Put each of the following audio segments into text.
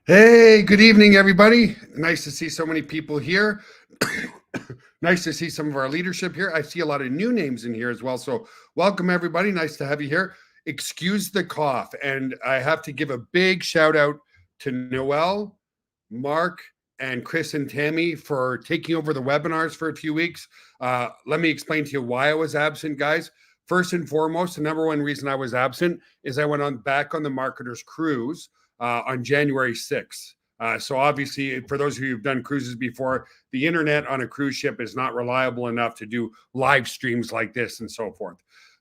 Hey, good evening, everybody. Nice to see so many people here. Nice to see some of our leadership here. I see a lot of new names in here as well. So, welcome, everybody. Nice to have you here. Excuse the cough. And I have to give a big shout out to Noel, Mark, and Chris and Tammy for taking over the webinars for a few weeks. Let me explain to you why I was absent, guys. First and foremost, the number one reason I was absent is I went back on the Marketers Cruise on January 6th. So obviously, for those of you who've done cruises before, the internet on a cruise ship is not reliable enough to do live streams like this and so forth.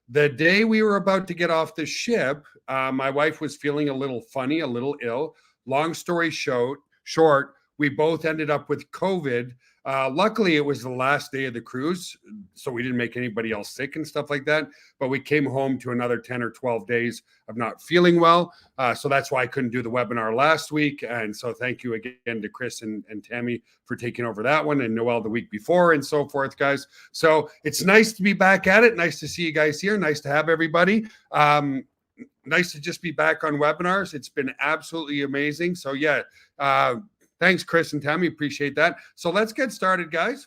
The day we were about to get off the ship, my wife was feeling a little funny, a little ill. Long story short, we both ended up with COVID. Luckily, it was the last day of the cruise, so we didn't make anybody else sick and stuff like that. But we came home to another 10 or 12 days of not feeling well. So that's why I couldn't do the webinar last week. And so thank you again to Chris and Tammy for taking over that one, and Noel the week before and so forth, guys. So it's nice to be back at it. Nice to see you guys here. Nice to have everybody. Nice to just be back on webinars. It's been absolutely amazing. So yeah, thanks, Chris and Tammy. Appreciate that. So let's get started, guys.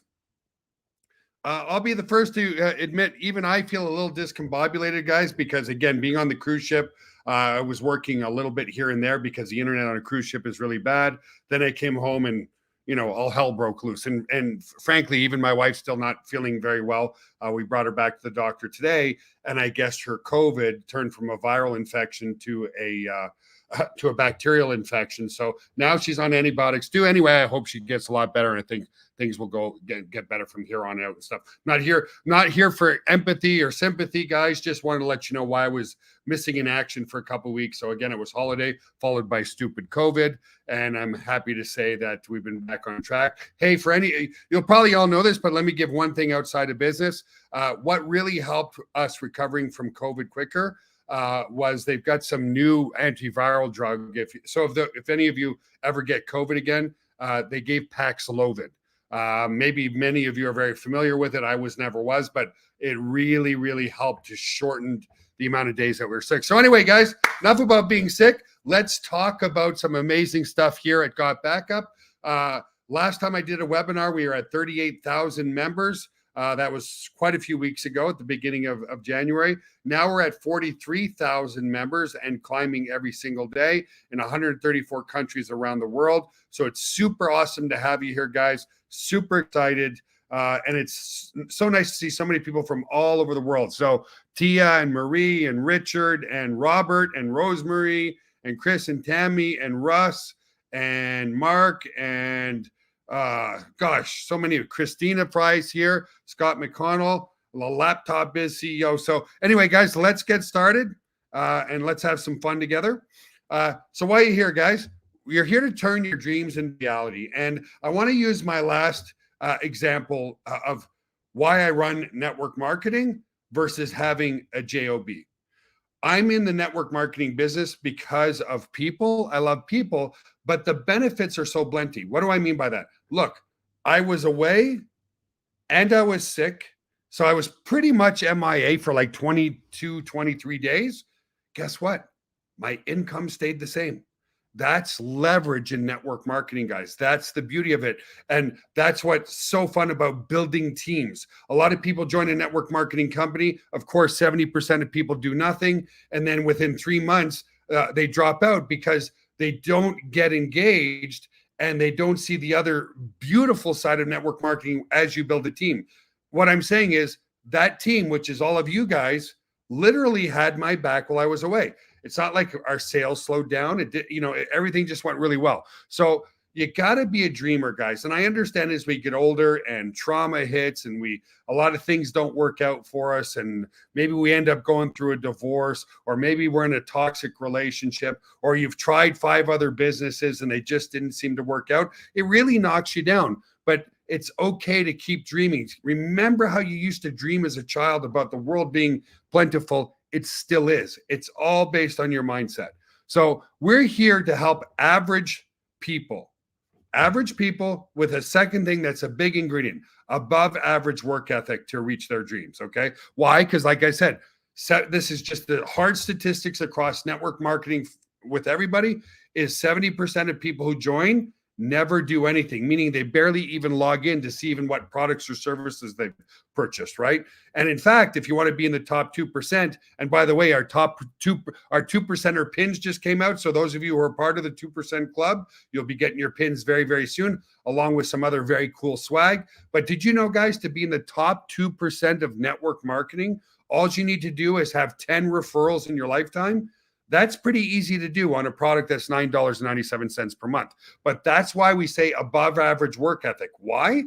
I'll be the first to admit, even I feel a little discombobulated, guys, because again, being on the cruise ship, I was working a little bit here and there because the internet on a cruise ship is really bad. Then I came home and, all hell broke loose. And frankly, even my wife's still not feeling very well. We brought her back to the doctor today, and I guess her COVID turned from a viral infection to a bacterial infection. So now she's on antibiotics too. Anyway, I hope she gets a lot better, and I think things will get better from here on out and stuff. Not here for empathy or sympathy, guys. Just wanted to let you know why I was missing in action for a couple of weeks. So again, it was holiday followed by stupid COVID, and I'm happy to say that we've been back on track. Hey, you'll probably all know this, but let me give one thing outside of business. What really helped us recovering from COVID quicker was they've got some new antiviral drug. If any of you ever get COVID again, they gave Paxlovid. Maybe many of you are very familiar with it. I never was, but it really, really helped to shorten the amount of days that we were sick. So anyway, guys, enough about being sick. Let's talk about some amazing stuff here at Got Backup. Last time I did a webinar, we were at 38,000 members. That was quite a few weeks ago at the beginning of January. Now we're at 43,000 members and climbing every single day in 134 countries around the world. So it's super awesome to have you here, guys. Super excited. And it's so nice to see so many people from all over the world. So Tia and Marie and Richard and Robert and Rosemary and Chris and Tammy and Russ and Mark and so many. Christina Price here, Scott McConnell, the Laptop Biz CEO. So anyway, guys, let's get started and let's have some fun together. So why are you here, guys? You're here to turn your dreams into reality. And I want to use my last example of why I run network marketing versus having a JOB. I'm in the network marketing business because of people. I love people, but the benefits are so plenty. What do I mean by that? Look, I was away and I was sick. So I was pretty much MIA for like 22, 23 days. Guess what? My income stayed the same. That's leverage in network marketing, guys. That's the beauty of it. And that's what's so fun about building teams. A lot of people join a network marketing company. Of course, 70% of people do nothing. And then within 3 months, they drop out because they don't get engaged and they don't see the other beautiful side of network marketing as you build a team. What I'm saying is that team, which is all of you guys, literally had my back while I was away. It's not like our sales slowed down. It did, everything just went really well. So you got to be a dreamer, guys. And I understand as we get older and trauma hits and a lot of things don't work out for us. And maybe we end up going through a divorce, or maybe we're in a toxic relationship, or you've tried 5 other businesses and they just didn't seem to work out. It really knocks you down. But it's okay to keep dreaming. Remember how you used to dream as a child about the world being plentiful. It still is. It's all based on your mindset. So we're here to help average people with a second thing that's a big ingredient, above average work ethic to reach their dreams. Okay. Why? Because like I said, this is just the hard statistics across network marketing with everybody is 70% of people who join never do anything, meaning they barely even log in to see even what products or services they've purchased, right? And in fact, if you want to be in the top 2%, and by the way, our 2%er pins just came out. So those of you who are part of the 2% club, you'll be getting your pins very, very soon, along with some other very cool swag. But did you know, guys, to be in the top 2% of network marketing, all you need to do is have 10 referrals in your lifetime? That's pretty easy to do on a product that's $9.97 per month. But that's why we say above average work ethic. Why?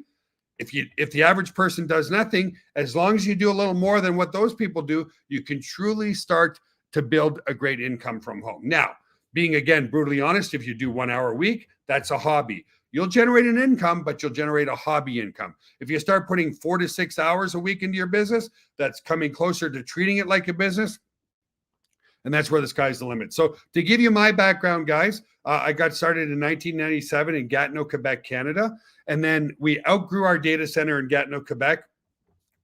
If the average person does nothing, as long as you do a little more than what those people do, you can truly start to build a great income from home. Now, being again brutally honest, if you do 1 hour a week, that's a hobby. You'll generate an income, but you'll generate a hobby income. If you start putting 4 to 6 hours a week into your business, that's coming closer to treating it like a business. And that's where the sky's the limit. So to give you my background, guys, I got started in 1997 in Gatineau, Quebec, Canada. And then we outgrew our data center in Gatineau, Quebec,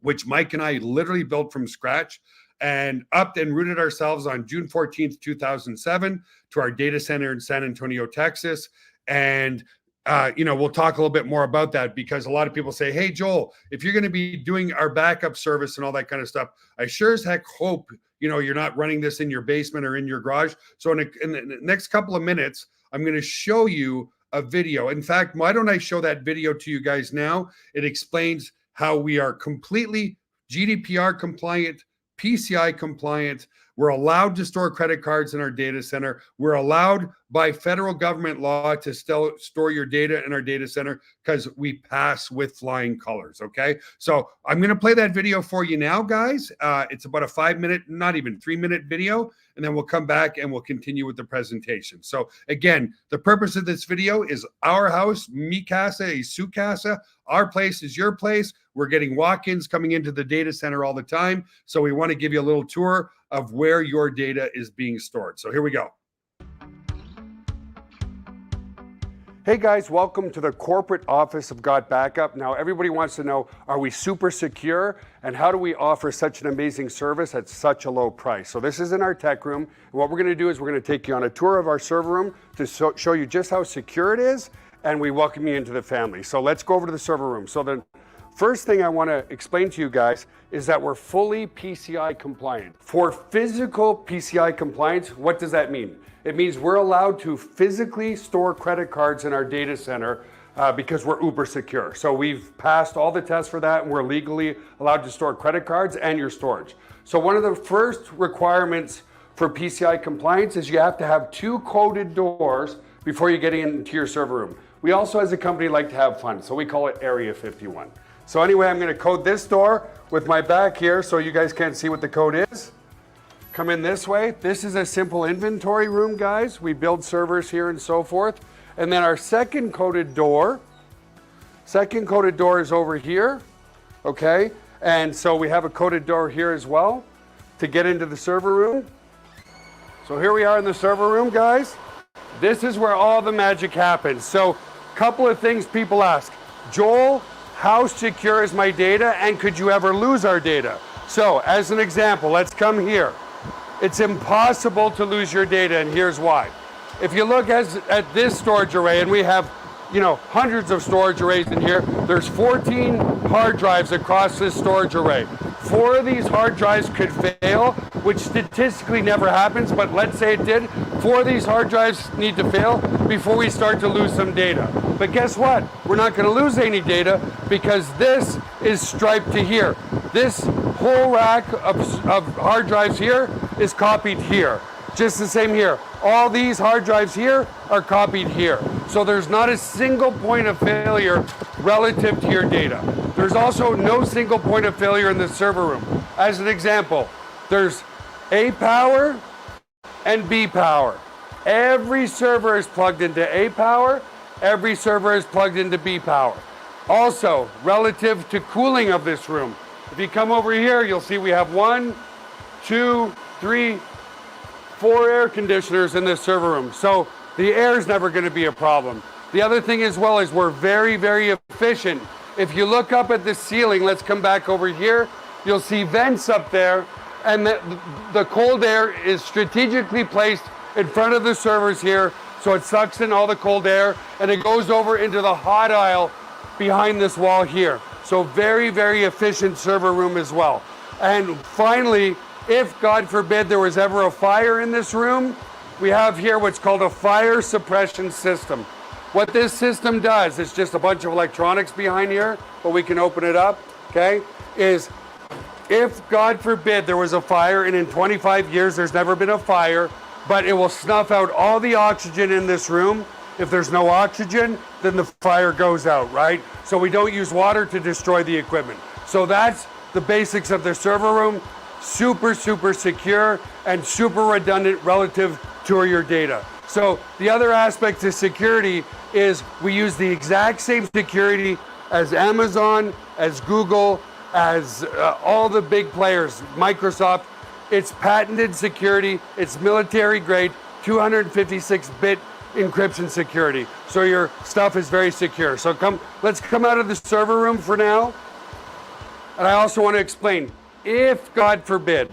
which Mike and I literally built from scratch, and upped and rooted ourselves on June 14th, 2007 to our data center in San Antonio, Texas. And we'll talk a little bit more about that, because a lot of people say, hey, Joel, if you're going to be doing our backup service and all that kind of stuff, I sure as heck hope, you're not running this in your basement or in your garage. So in the next couple of minutes, I'm going to show you a video. In fact, why don't I show that video to you guys now? It explains how we are completely GDPR compliant, PCI compliant. We're allowed to store credit cards in our data center. We're allowed by federal government law to still store your data in our data center because we pass with flying colors, okay? So I'm going to play that video for you now, guys. It's about a 5-minute, not even 3-minute video, and then we'll come back and we'll continue with the presentation. So again, the purpose of this video is our house, mi casa y su casa. Our place is your place. We're getting walk-ins coming into the data center all the time. So we want to give you a little tour of where your data is being stored. So here we go. Hey guys, welcome to the corporate office of Got Backup. Now everybody wants to know, are we super secure? And how do we offer such an amazing service at such a low price? So this is in our tech room. And what we're gonna do is we're gonna take you on a tour of our server room to show you just how secure it is, and we welcome you into the family. So let's go over to the server room. So the first thing I want to explain to you guys is that we're fully PCI compliant. For physical PCI compliance, what does that mean? It means we're allowed to physically store credit cards in our data center because we're uber secure. So we've passed all the tests for that, and we're legally allowed to store credit cards and your storage. So one of the first requirements for PCI compliance is you have to have 2 coded doors before you get into your server room. We also, as a company, like to have fun, so we call it Area 51. So anyway, I'm going to code this door with my back here so you guys can't see what the code is. Come in this way. This is a simple inventory room, guys. We build servers here and so forth. And then our second coded door is over here, okay? And so we have a coded door here as well to get into the server room. So here we are in the server room, guys. This is where all the magic happens. So a couple of things people ask. Joel, how secure is my data, and could you ever lose our data? So as an example, let's come here. It's impossible to lose your data, and here's why. If you look at this storage array, and we have hundreds of storage arrays in here, there's 14 hard drives across this storage array. 4 of these hard drives could fail, which statistically never happens, but let's say it did. 4 of these hard drives need to fail before we start to lose some data. But guess what? We're not going to lose any data because this is striped to here. This whole rack of hard drives here is copied here. Just the same here. All these hard drives here are copied here. So there's not a single point of failure relative to your data. There's also no single point of failure in the server room. As an example, there's A power and B power. Every server is plugged into A power. Every server is plugged into B power. Also, relative to cooling of this room, if you come over here, you'll see we have 1, 2, 3, 4 air conditioners in this server room. So the air is never going to be a problem. The other thing as well is we're very, very efficient. If you look up at the ceiling, let's come back over here, you'll see vents up there, and the cold air is strategically placed in front of the servers here, so it sucks in all the cold air, and it goes over into the hot aisle behind this wall here. So very, very efficient server room as well. And finally, if God forbid there was ever a fire in this room, we have here what's called a fire suppression system. What this system does, it's just a bunch of electronics behind here, but we can open it up, okay, is if God forbid there was a fire, and in 25 years there's never been a fire, but it will snuff out all the oxygen in this room. If there's no oxygen, then the fire goes out, right? So we don't use water to destroy the equipment. So that's the basics of the server room. Super, super secure and super redundant relative to your data. So the other aspect to security is we use the exact same security as Amazon, as Google, as all the big players, Microsoft. It's patented security, it's military grade, 256-bit encryption security. So your stuff is very secure. So let's come out of the server room for now. And I also want to explain, if God forbid,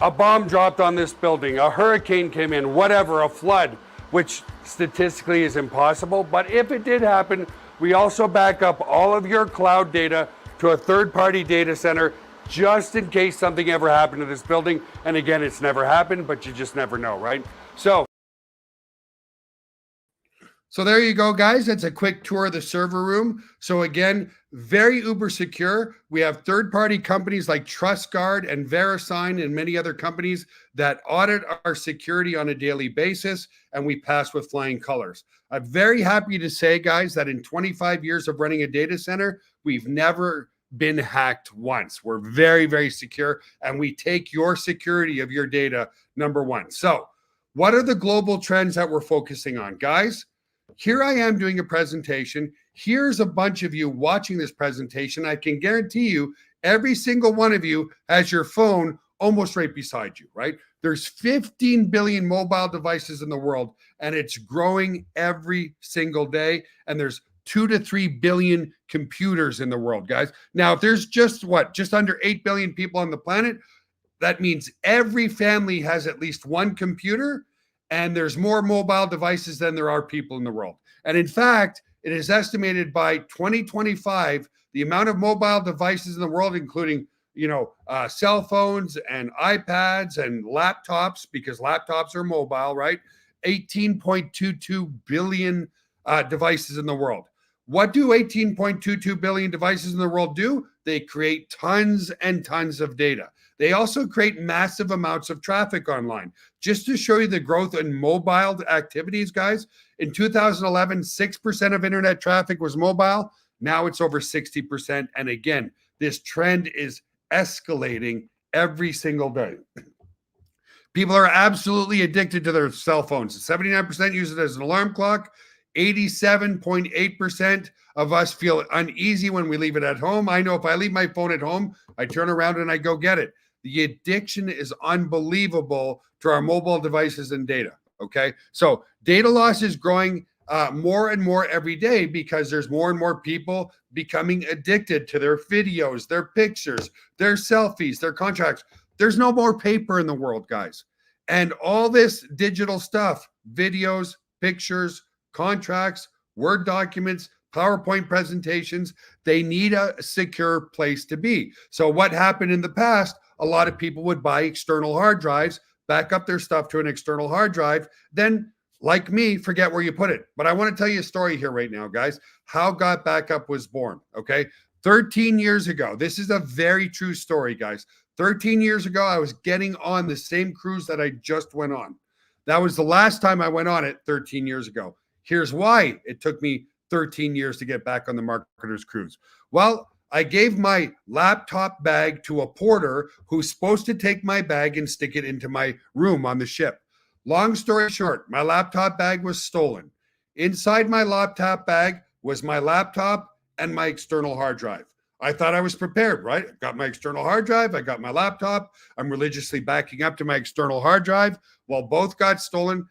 a bomb dropped on this building, a hurricane came in, whatever, a flood, which statistically is impossible, but if it did happen, we also back up all of your cloud data to a third-party data center just in case something ever happened to this building. And again, it's never happened, but you just never know, right? So there you go, guys. That's a quick tour of the server room. So again, very uber secure. We have third-party companies like TrustGuard and VeriSign and many other companies that audit our security on a daily basis, and we pass with flying colors. I'm very happy to say, guys, that in 25 years of running a data center, we've never been hacked once. We're very, very secure, and we take your security of your data number one. So what are the global trends that we're focusing on, guys? Here I am doing a presentation. Here's a bunch of you watching this presentation. I can guarantee you every single one of you has your phone almost right beside you, right? There's 15 billion mobile devices in the world, and it's growing every single day. And there's 2 to 3 billion computers in the world, guys. Now, if there's just under 8 billion people on the planet, that means every family has at least one computer, and there's more mobile devices than there are people in the world. And in fact, it is estimated by 2025, the amount of mobile devices in the world, including cell phones and iPads and laptops, because laptops are mobile, right? 18.22 billion devices in the world. What do 18.22 billion devices in the world do? They create tons and tons of data. They also create massive amounts of traffic online. Just to show you the growth in mobile activities, guys, in 2011, 6% of internet traffic was mobile. Now it's over 60%. And again, this trend is escalating every single day. People are absolutely addicted to their cell phones. 79% use it as an alarm clock. 87.8% of us feel uneasy when we leave it at home. I know if I leave my phone at home, I turn around and I go get it. The addiction is unbelievable to our mobile devices and data, okay? So data loss is growing more and more every day because there's more and more people becoming addicted to their videos, their pictures, their selfies, their contracts. There's no more paper in the world, guys. And all this digital stuff, videos, pictures, contracts, Word documents, PowerPoint presentations, they need a secure place to be. So what happened in the past, a lot of people would buy external hard drives, back up their stuff to an external hard drive, then, like me, forget where you put it. But I want to tell you a story here right now, guys, how Got Backup was born, okay? 13 years ago, this is a very true story, guys. 13 years ago, I was getting on the same cruise that I just went on. That was the last time I went on it 13 years ago. Here's why it took me 13 years to get back on the Marketer's Cruise. Well, I gave my laptop bag to a porter who's supposed to take my bag and stick it into my room on the ship. Long story short, my laptop bag was stolen. Inside my laptop bag was my laptop and my external hard drive. I thought I was prepared, right? I got my external hard drive. I got my laptop. I'm religiously backing up to my external hard drive. Well, both got stolen.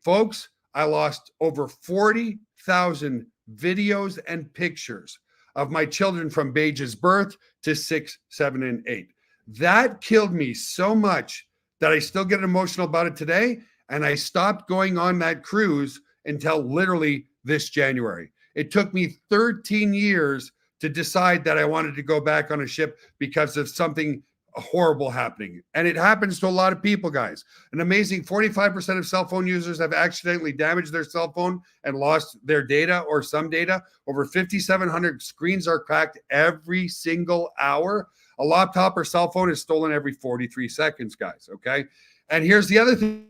Folks, I lost over 40,000 videos and pictures of my children from Baige's birth to 6, 7, and 8. That killed me so much that I still get emotional about it today. And I stopped going on that cruise until literally this January. It took me 13 years to decide that I wanted to go back on a ship because of something horrible happening. And it happens to a lot of people, guys. An amazing 45% of cell phone users have accidentally damaged their cell phone and lost their data or some data. Over 5,700 screens are cracked every single hour. A laptop or cell phone is stolen every 43 seconds, guys. Okay. And here's the other thing.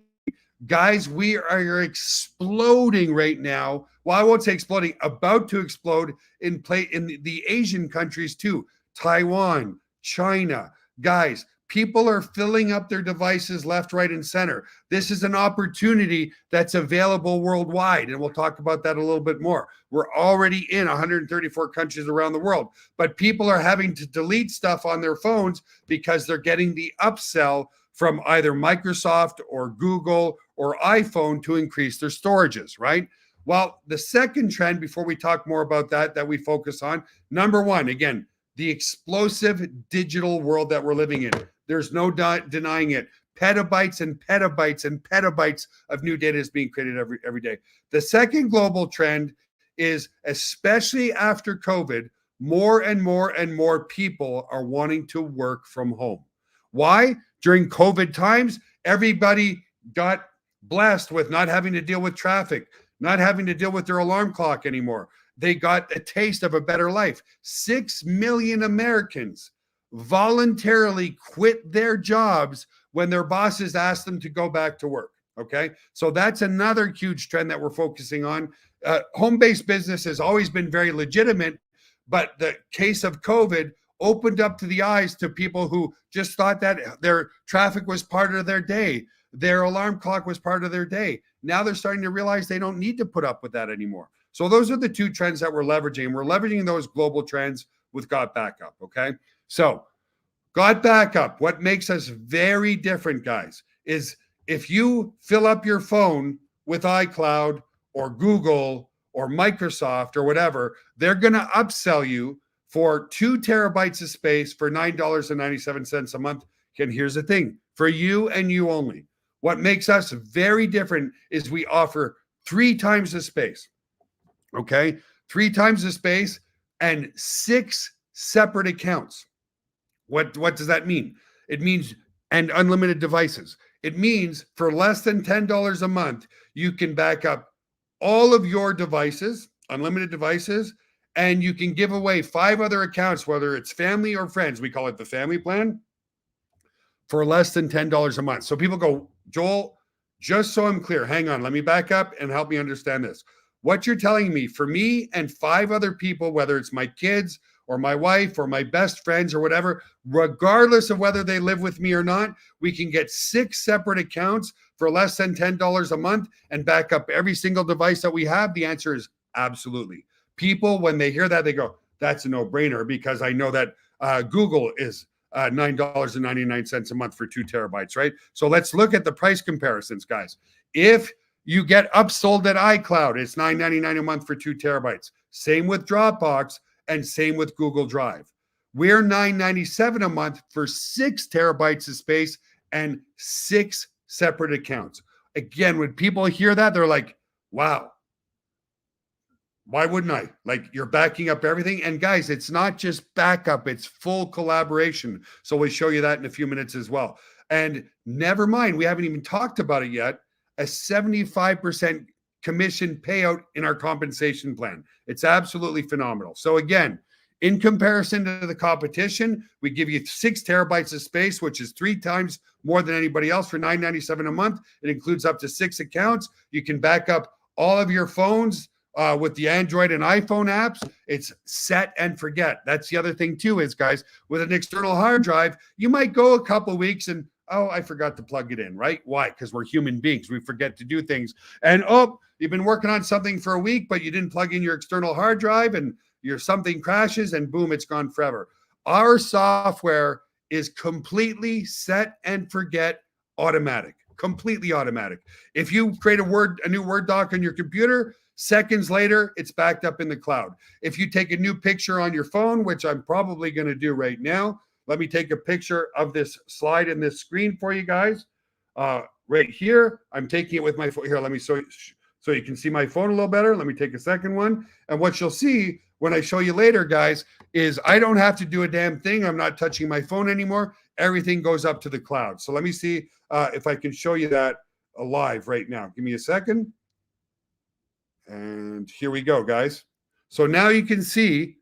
Guys, we are exploding right now. Well, I won't say exploding, about to explode in the Asian countries too. Taiwan, China. Guys, people are filling up their devices left, right, and center. This is an opportunity that's available worldwide, and we'll talk about that a little bit more. We're already in 134 countries around the world, but people are having to delete stuff on their phones because they're getting the upsell from either Microsoft or Google or iPhone to increase their storages, right? Well, the second trend, before we talk more about that we focus on, number one, again, the explosive digital world that we're living in. There's no denying it. Petabytes and petabytes and petabytes of new data is being created every day. The second global trend is, especially after COVID, more and more and more people are wanting to work from home. Why? During COVID times, everybody got blessed with not having to deal with traffic, not having to deal with their alarm clock anymore. They got a taste of a better life. 6 million Americans voluntarily quit their jobs when their bosses asked them to go back to work. Okay. So that's another huge trend that we're focusing on. Home-based business has always been very legitimate, but the case of COVID opened up to the eyes to people who just thought that their traffic was part of their day. Their alarm clock was part of their day. Now they're starting to realize they don't need to put up with that anymore. So those are the two trends that we're leveraging. We're leveraging those global trends with Got Backup, okay? So Got Backup, what makes us very different, guys, is if you fill up your phone with iCloud or Google or Microsoft or whatever, they're going to upsell you for 2 terabytes of space for $9.97 a month. And here's the thing, for you and you only. What makes us very different is we offer 3 times the space. Okay, 3 times the space and 6 separate accounts. What does that mean? It means, and unlimited devices. It means for less than $10 a month, you can back up all of your devices, unlimited devices, and you can give away 5 other accounts, whether it's family or friends. We call it the family plan, for less than $10 a month. So people go, Joel, just so I'm clear, hang on, let me back up and help me understand this. What you're telling me, for me and 5 other people, whether it's my kids or my wife or my best friends or whatever, regardless of whether they live with me or not, we can get 6 separate accounts for less than $10 a month and back up every single device that we have? The answer is absolutely. People, when they hear that, they go, that's a no-brainer, because I know that Google is $9.99 a month for 2 terabytes, right? So let's look at the price comparisons, guys. If you get upsold at iCloud, it's $9.99 a month for 2 terabytes. Same with Dropbox and same with Google Drive. We're $9.97 a month for 6 terabytes of space and 6 separate accounts. Again, when people hear that, they're like, wow, why wouldn't I? Like, you're backing up everything. And guys, it's not just backup, it's full collaboration. So we'll show you that in a few minutes as well. And never mind, we haven't even talked about it yet, a 75% commission payout in our compensation plan. It's absolutely phenomenal. So again, in comparison to the competition, we give you 6 terabytes of space, which is 3 times more than anybody else, for $9.97 a month. It includes up to 6 accounts. You can back up all of your phones with the Android and iPhone apps. It's set and forget. That's the other thing too, is, guys, with an external hard drive, you might go a couple of weeks and, oh, I forgot to plug it in, right? Why? Because we're human beings. We forget to do things. And, oh, you've been working on something for a week, but you didn't plug in your external hard drive, and something crashes and boom, it's gone forever. Our software is completely set and forget automatic, completely automatic. If you create a new Word doc on your computer, seconds later, it's backed up in the cloud. If you take a new picture on your phone, which I'm probably going to do right now, let me take a picture of this slide in this screen for you guys. right here. I'm taking it with my phone. Here, let me show you so you can see my phone a little better. Let me take a second one. And what you'll see when I show you later, guys, is I don't have to do a damn thing. I'm not touching my phone anymore. Everything goes up to the cloud. So let me see if I can show you that live right now. Give me a second. And here we go, guys. So now you can see,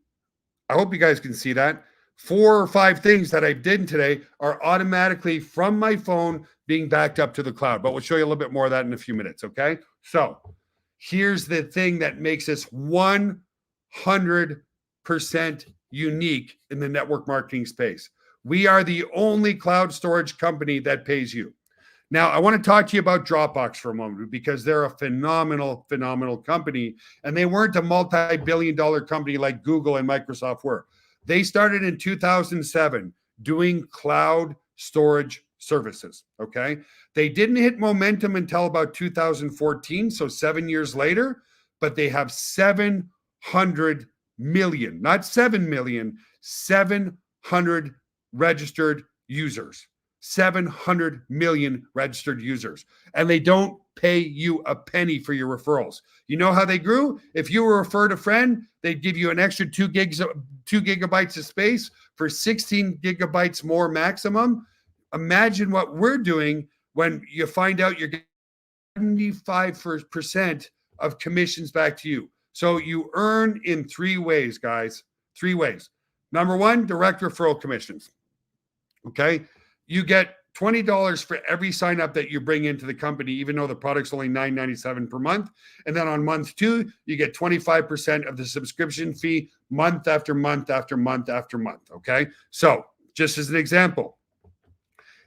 I hope you guys can see that. 4 or 5 things that I did today are automatically from my phone being backed up to the cloud. But we'll show you a little bit more of that in a few minutes, okay? So here's the thing that makes us 100% unique in the network marketing space. We are the only cloud storage company that pays you. Now, I want to talk to you about Dropbox for a moment because they're a phenomenal company, and they weren't a multi-billion-dollar company like Google and Microsoft were. They started in 2007 doing cloud storage services, okay? They didn't hit momentum until about 2014, so 7 years later, but they have 700 million, not 7 million, 700 registered users. 700 million registered users, and they don't pay you a penny for your referrals. You know how they grew? If you were referred a friend, they'd give you an extra 2 gigabytes of space for 16 gigabytes more maximum. Imagine what we're doing when you find out you're getting 75% of commissions back to you. So you earn in 3 ways, guys. 3 ways. Number 1, direct referral commissions. Okay. You get $20 for every sign up that you bring into the company, even though the product's only $9.97 per month. And then on month 2, you get 25% of the subscription fee month after month after month after month. Okay. So just as an example,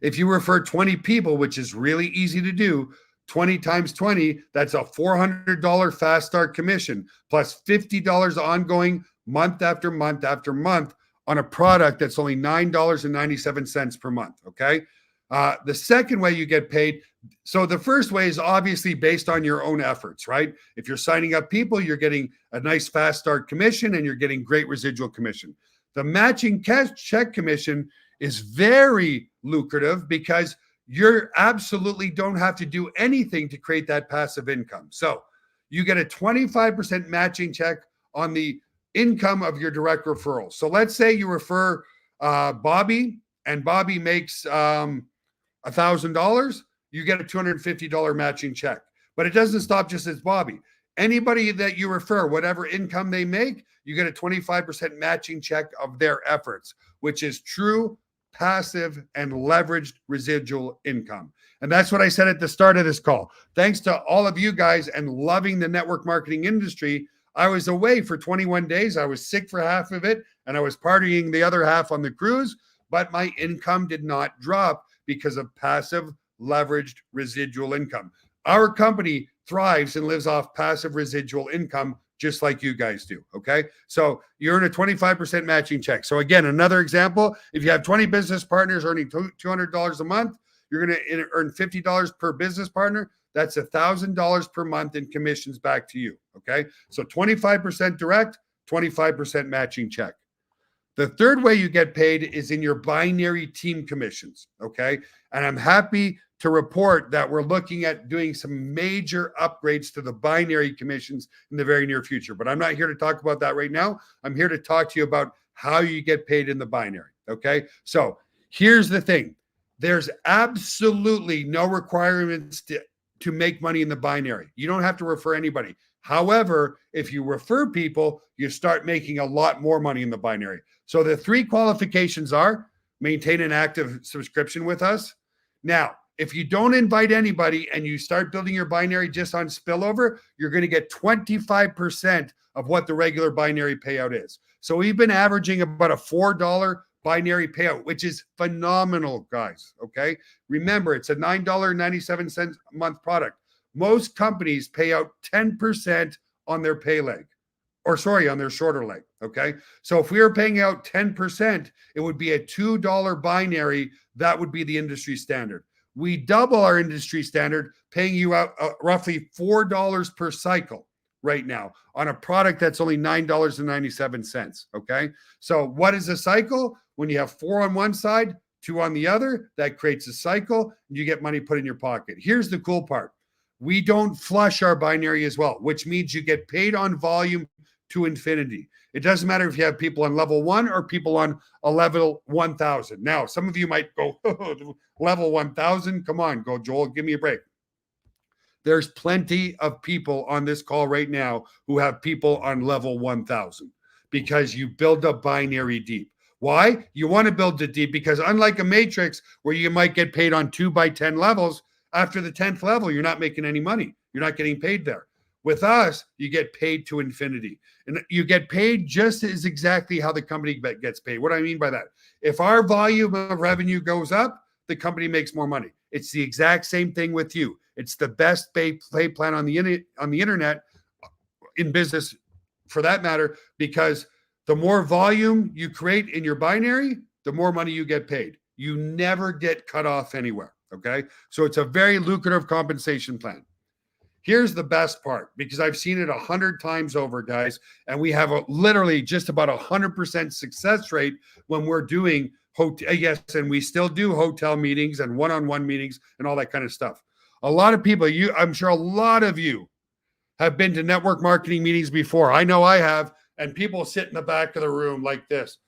if you refer 20 people, which is really easy to do, 20 times 20, that's a $400 fast start commission plus $50 ongoing month after month after month on a product that's only $9.97 per month, okay? The second way you get paid, so the first way is obviously based on your own efforts, right? If you're signing up people, you're getting a nice fast start commission and you're getting great residual commission. The matching cash check commission is very lucrative because you absolutely don't have to do anything to create that passive income. So you get a 25% matching check on the income of your direct referral. So let's say you refer Bobby and Bobby makes $1,000, you get a $250 matching check. But it doesn't stop just as Bobby. Anybody that you refer, whatever income they make, you get a 25% matching check of their efforts, which is true passive and leveraged residual income. And that's what I said at the start of this call. Thanks to all of you guys and loving the network marketing industry, I was away for 21 days. I was sick for half of it, and I was partying the other half on the cruise, but my income did not drop because of passive leveraged residual income. Our company thrives and lives off passive residual income just like you guys do, okay? So you earn a 25% matching check. So again, another example, if you have 20 business partners earning $200 a month, you're going to earn $50 per business partner. That's $1,000 per month in commissions back to you, okay? So 25% direct, 25% matching check. The third way you get paid is in your binary team commissions, okay? And I'm happy to report that we're looking at doing some major upgrades to the binary commissions in the very near future. But I'm not here to talk about that right now. I'm here to talk to you about how you get paid in the binary, okay? So here's the thing. There's absolutely no requirements to make money in the binary. You don't have to refer anybody. However, if you refer people, you start making a lot more money in the binary. So the 3 qualifications are maintain an active subscription with us. Now, if you don't invite anybody and you start building your binary just on spillover, you're going to get 25% of what the regular binary payout is. So we've been averaging about a $4 binary payout, which is phenomenal, guys, okay? Remember, it's a $9.97 a month product. Most companies pay out 10% on their pay leg, on their shorter leg, okay? So if we were paying out 10%, it would be a $2 binary. That would be the industry standard. We double our industry standard, paying you out roughly $4 per cycle right now on a product that's only $9.97, okay? So what is a cycle? When you have 4 on one side, two on the other. That creates a cycle. And you get money put in your pocket. Here's the cool part. We don't flush our binary as well, which means you get paid on volume to infinity. It doesn't matter if you have people on level 1 or people on a level 1,000. Now, some of you might go, level 1,000? Come on, go, Joel, give me a break. There's plenty of people on this call right now who have people on level 1,000 because you build up binary deep. Why? You want to build it deep because unlike a matrix where you might get paid on 2 by 10 levels, after the 10th level, you're not making any money. You're not getting paid there. With us, you get paid to infinity. And you get paid just as exactly how the company gets paid. What do I mean by that? If our volume of revenue goes up, the company makes more money. It's the exact same thing with you. It's the best pay plan on the internet, in business for that matter, because the more volume you create in your binary, the more money you get paid. You never get cut off anywhere, okay? So it's a very lucrative compensation plan. Here's the best part, because I've seen it 100 times over, guys, and we have literally just about 100% success rate when we're doing hotel. Yes, and we still do hotel meetings and one-on-one meetings and all that kind of stuff. A lot of people, I'm sure a lot of you have been to network marketing meetings before. I know I have, and people sit in the back of the room like this.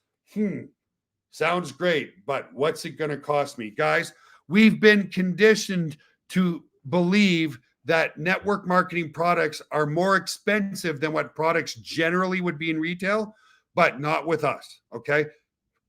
Sounds great, but what's it going to cost me? Guys, we've been conditioned to believe that network marketing products are more expensive than what products generally would be in retail, but not with us, okay?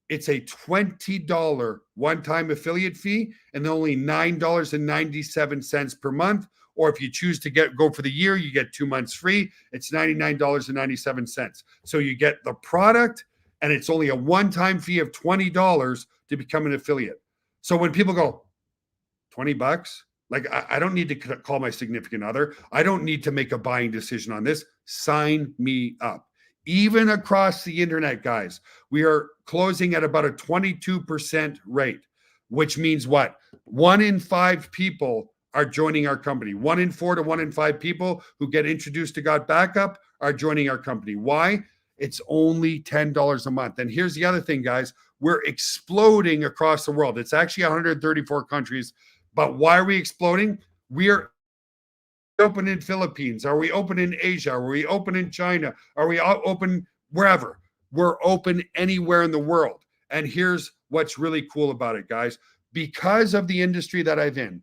It's a $20 one-time affiliate fee and only $9.97 per month. Or if you choose to go for the year, you get 2 months free. It's $99.97. So you get the product, and it's only a one-time fee of $20 to become an affiliate. So when people go, $20? Like, I don't need to call my significant other. I don't need to make a buying decision on this. Sign me up. Even across the internet, guys, we are closing at about a 22% rate, which means what? 1 in 5 people are joining our company. 1 in 4 to 1 in 5 people who get introduced to Got Backup are joining our company. Why? It's only $10 a month. And here's the other thing, guys. We're exploding across the world. It's actually 134 countries. But why are we exploding? We're open in Philippines. Are we open in Asia? Are we open in China? Are we open wherever? We're open anywhere in the world. And here's what's really cool about it, guys. Because of the industry that I've been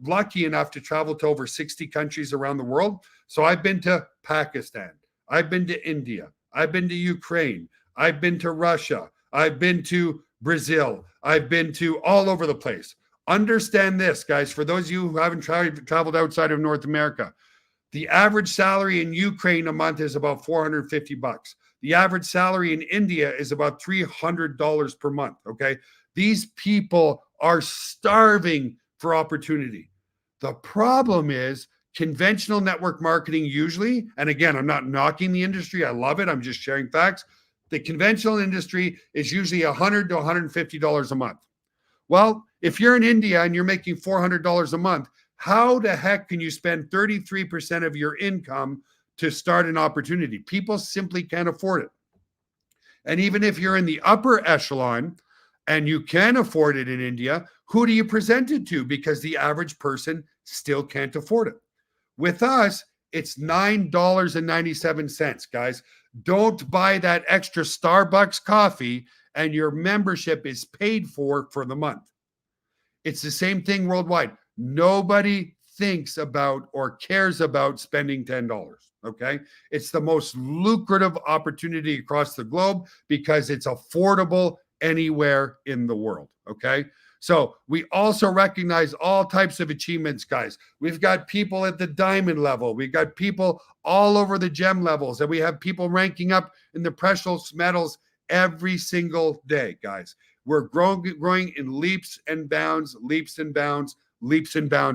lucky enough to travel to over 60 countries around the world. So I've been to Pakistan. I've been to India. I've been to Ukraine. I've been to Russia. I've been to Brazil. I've been to all over the place. Understand this, guys, for those of you who haven't traveled outside of North America, the average salary in Ukraine a month is about $450. The average salary in India is about $300 per month, okay? These people are starving for opportunity. The problem is conventional network marketing usually, and again, I'm not knocking the industry. I love it. I'm just sharing facts. The conventional industry is usually $100 to $150 a month. Well, if you're in India and you're making $400 a month, how the heck can you spend 33% of your income to start an opportunity? People simply can't afford it. And even if you're in the upper echelon and you can afford it in India, who do you present it to? Because the average person still can't afford it. With us, it's $9.97, guys. Don't buy that extra Starbucks coffee and your membership is paid for the month. It's the same thing worldwide. Nobody thinks about or cares about spending $10, okay? It's the most lucrative opportunity across the globe because it's affordable anywhere in the world, okay? So we also recognize all types of achievements, guys. We've got people at the diamond level. We've got people all over the gem levels, and we have people ranking up in the precious metals every single day, guys. We're growing in leaps and bounds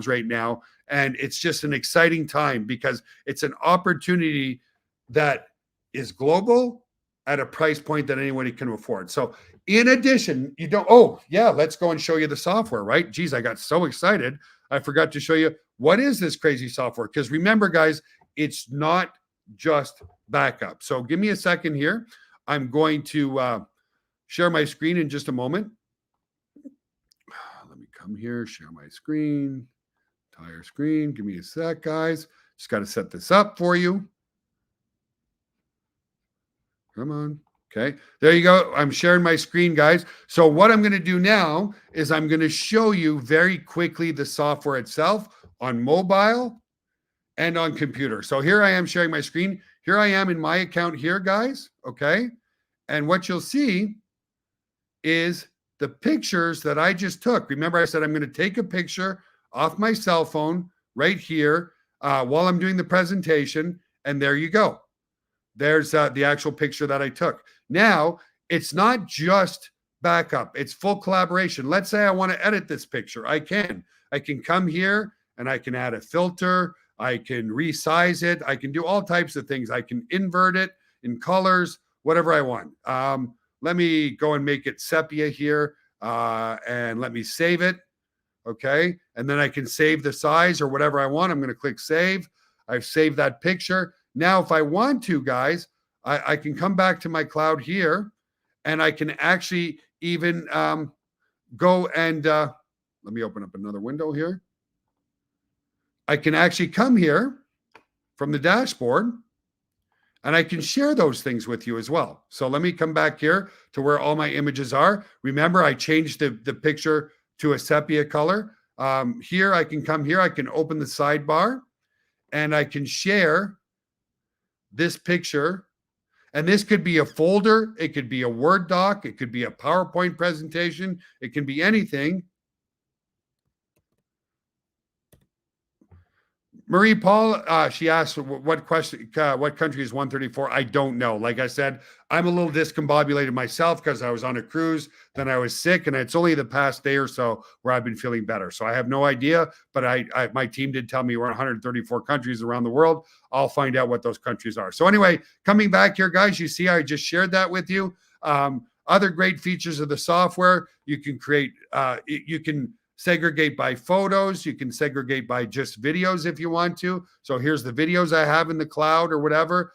right now. And it's just an exciting time because it's an opportunity that is global at a price point that anybody can afford. So in addition, let's go and show you the software, right? Geez, I got so excited. I forgot to show you what is this crazy software. Because remember, guys, it's not just backup. So give me a second here. I'm going to share my screen in just a moment. come here, share my screen, entire screen. Give me a sec, guys. Just got to set this up for you. Come on. Okay, there you go. I'm sharing my screen, guys. So what I'm going to do now is I'm going to show you very quickly the software itself on mobile and on computer. So here I am sharing my screen. Here I am in my account here, guys. Okay. And what you'll see is the pictures that I just took. Remember, I said I'm going to take a picture off my cell phone right here while I'm doing the presentation. And there you go. There's the actual picture that I took. Now, it's not just backup. It's full collaboration. Let's say I want to edit this picture. I can come here and I can add a filter. I can resize it. I can do all types of things. I can invert it in colors, whatever I want. Let me go and make it sepia here and let me save it. Okay. And then I can save the size or whatever I want. I'm going to click save. I've saved that picture. Now, if I want to, guys, I can come back to my cloud here and I can actually even go and let me open up another window here. I can actually come here from the dashboard and I can share those things with you as well. So let me come back here to where all my images are. Remember, I changed the picture to a sepia color. Here, I can come here. I can open the sidebar and I can share this picture. And this could be a folder. It could be a Word doc. It could be a PowerPoint presentation. It can be anything. Marie Paul, she asked what country is 134? I don't know. Like I said, I'm a little discombobulated myself because I was on a cruise, then I was sick, and it's only the past day or so where I've been feeling better. So I have no idea, but my team did tell me we're in 134 countries around the world. I'll find out what those countries are. So anyway, coming back here, guys, you see I just shared that with you. Other great features of the software, you can create, you can segregate by photos. You can segregate by just videos if you want to. So here's the videos I have in the cloud or whatever.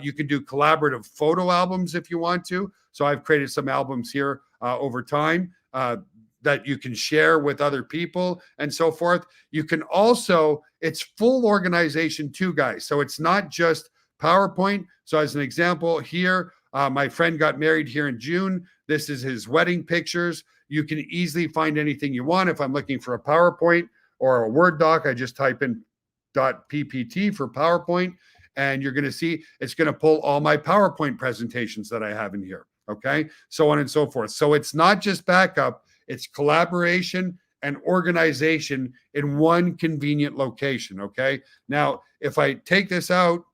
You can do collaborative photo albums if you want to. So I've created some albums here over time that you can share with other people and so forth. You can also, it's full organization too, guys. So it's not just PowerPoint. So as an example here, my friend got married here in June. This is his wedding pictures. You can easily find anything you want. If I'm looking for a PowerPoint or a Word doc, I just type in .ppt for PowerPoint, and you're going to see it's going to pull all my PowerPoint presentations that I have in here. Okay, so on and so forth. So it's not just backup, it's collaboration and organization in one convenient location. Okay, now if I take this out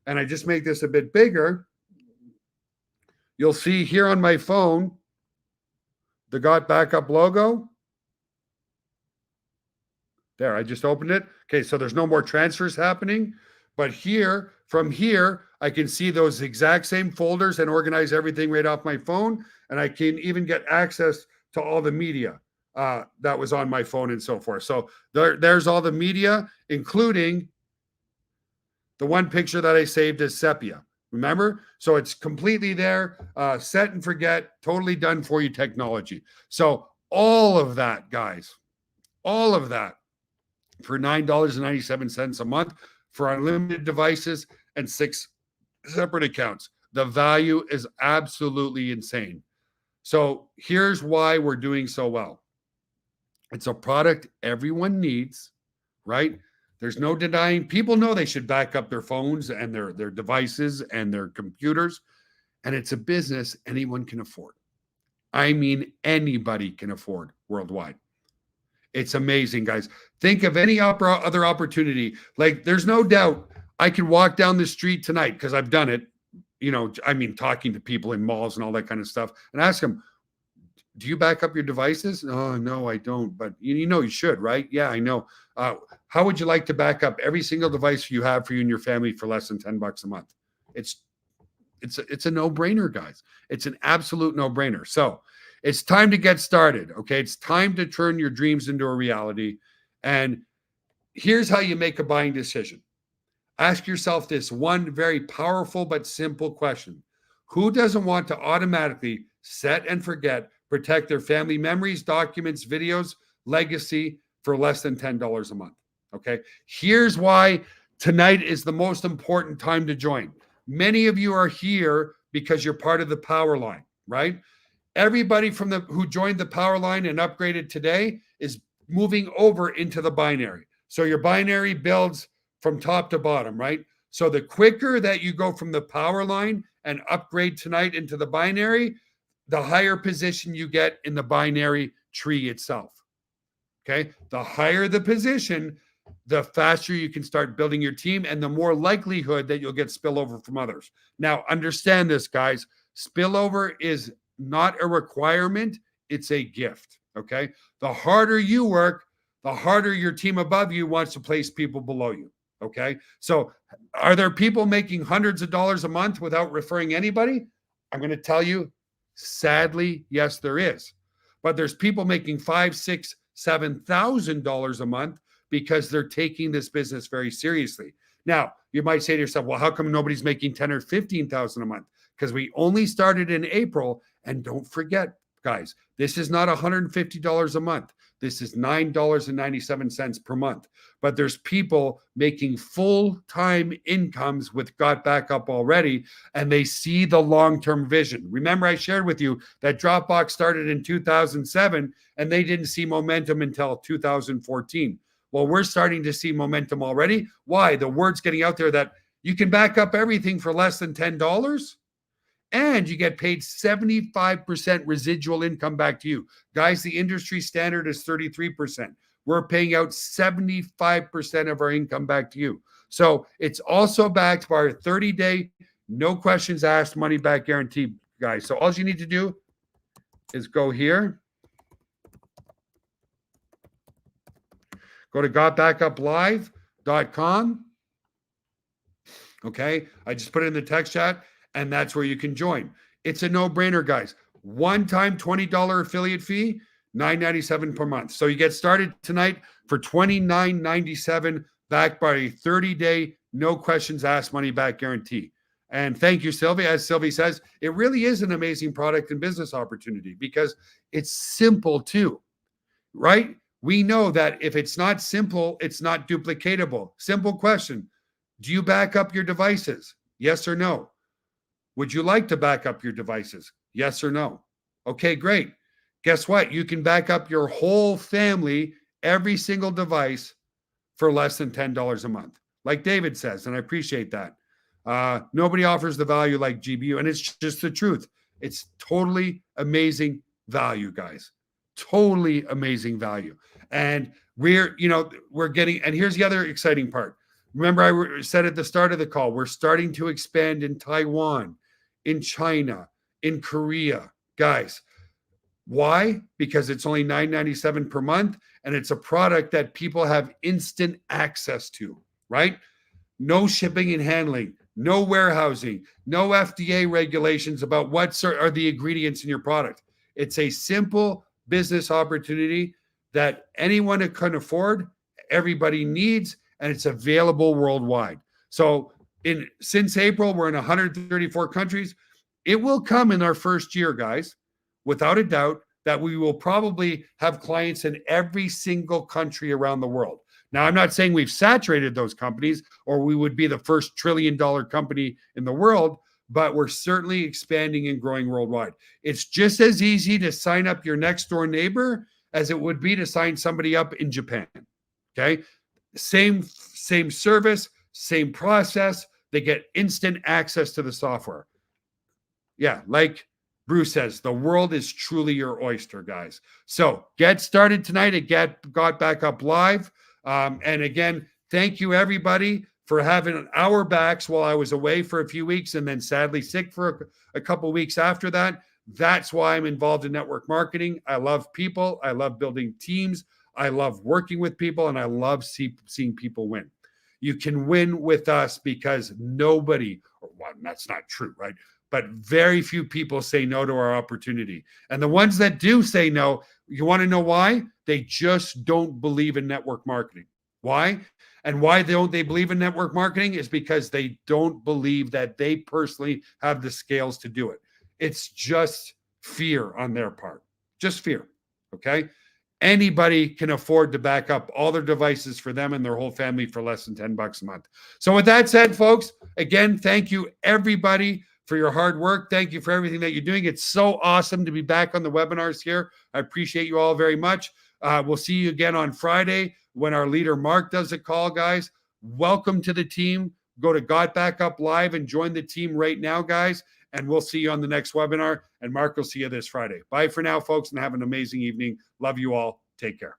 and I just make this a bit bigger, you'll see here on my phone the Got Backup logo. There, I just opened it. Okay, so there's no more transfers happening. But here, from here, I can see those exact same folders and organize everything right off my phone. And I can even get access to all the media that was on my phone and so forth. So there's all the media, including the one picture that I saved as sepia. Remember? So it's completely there, set and forget, totally done for you technology. So all of that, guys, all of that for $9.97 a month for unlimited devices and 6 separate accounts. The value is absolutely insane. So here's why we're doing so well. It's a product everyone needs, right? There's no denying. People know they should back up their phones and their devices and their computers. And it's a business anyone can afford. I mean, anybody can afford worldwide. It's amazing, guys. Think of any other opportunity. Like, there's no doubt I can walk down the street tonight because I've done it. You know, I mean, talking to people in malls and all that kind of stuff and ask them, do you back up your devices? Oh, no, I don't. But you know you should, right? Yeah, I know. How would you like to back up every single device you have for you and your family for less than $10 a month? It's a no-brainer, guys. It's an absolute no-brainer. So it's time to get started, okay? It's time to turn your dreams into a reality. And here's how you make a buying decision. Ask yourself this one very powerful but simple question. Who doesn't want to automatically set and forget, protect their family memories, documents, videos, legacy for less than $10 a month. Okay. Here's why tonight is the most important time to join. Many of you are here because you're part of the power line, right? Everybody from who joined the power line and upgraded today is moving over into the binary. So your binary builds from top to bottom, right? So the quicker that you go from the power line and upgrade tonight into the binary, the higher position you get in the binary tree itself. Okay. The higher the position, the faster you can start building your team and the more likelihood that you'll get spillover from others. Now, understand this, guys. Spillover is not a requirement, it's a gift. Okay. The harder you work, the harder your team above you wants to place people below you. Okay. So, are there people making hundreds of dollars a month without referring anybody? I'm going to tell you, sadly, yes, there is. But there's people making $5,000, $6,000, $7,000 a month because they're taking this business very seriously. Now, you might say to yourself, well, how come nobody's making $10,000 or $15,000 a month? Because we only started in April. And don't forget, guys, this is not $150 a month. This is $9.97 per month. But there's people making full-time incomes with Got Back Up already, and they see the long-term vision. Remember, I shared with you that Dropbox started in 2007, and they didn't see momentum until 2014. Well, we're starting to see momentum already. Why? The word's getting out there that you can back up everything for less than $10. And you get paid 75% residual income back to you. Guys, the industry standard is 33%. We're paying out 75% of our income back to you. So it's also backed by our 30-day, no questions asked, money back guarantee, guys. So all you need to do is go here. Go to gotbackuplive.com. Okay, I just put it in the text chat. And that's where you can join. It's a no-brainer, guys. One-time $20 affiliate fee, $9.97 per month. So you get started tonight for $29.97, backed by a 30-day, no questions asked, money back guarantee. And thank you, Sylvia. As Sylvie says, it really is an amazing product and business opportunity because it's simple too, right? We know that if it's not simple, it's not duplicatable. Simple question. Do you back up your devices? Yes or no? Would you like to back up your devices? Yes or no? Okay, great. Guess what? You can back up your whole family, every single device, for less than $10 a month. Like David says, and I appreciate that. Nobody offers the value like GBU, and it's just the truth. It's totally amazing value, guys. Totally amazing value. And we're getting, and here's the other exciting part. Remember, I said at the start of the call, we're starting to expand in Taiwan, in China, in Korea. Guys, why? Because it's only $9.97 per month, and it's a product that people have instant access to, right? No shipping and handling, no warehousing, no FDA regulations about what are the ingredients in your product. It's a simple business opportunity that anyone can afford, everybody needs, and it's available worldwide. So since April, we're in 134 countries. It will come in our first year, guys, without a doubt, that we will probably have clients in every single country around the world. Now, I'm not saying we've saturated those companies or we would be the first $1 trillion company in the world, but we're certainly expanding and growing worldwide. It's just as easy to sign up your next door neighbor as it would be to sign somebody up in Japan. Okay? Same service, same process. They get instant access to the software. Yeah, like Bruce says, the world is truly your oyster, guys. So get started tonight at Got Back Up Live. And again, thank you, everybody, for having our backs while I was away for a few weeks and then sadly sick for a couple weeks after that. That's why I'm involved in network marketing. I love people. I love building teams. I love working with people, and I love seeing people win. You can win with us because nobody, well, that's not true, right? But very few people say no to our opportunity. And the ones that do say no, you want to know why? They just don't believe in network marketing. Why? And why don't they believe in network marketing is because they don't believe that they personally have the scales to do it. It's just fear on their part, just fear. Okay. Anybody can afford to back up all their devices for them and their whole family for less than $10 a month. So with that said, folks, again, thank you everybody for your hard work. Thank you for everything that you're doing. It's so awesome to be back on the webinars here. I appreciate you all very much. We'll see you again on Friday when our leader Mark does a call, guys. Welcome to the team. Go to Got Back Up Live and join the team right now, guys. And we'll see you on the next webinar. And Mark will see you this Friday. Bye for now, folks, and have an amazing evening. Love you all. Take care.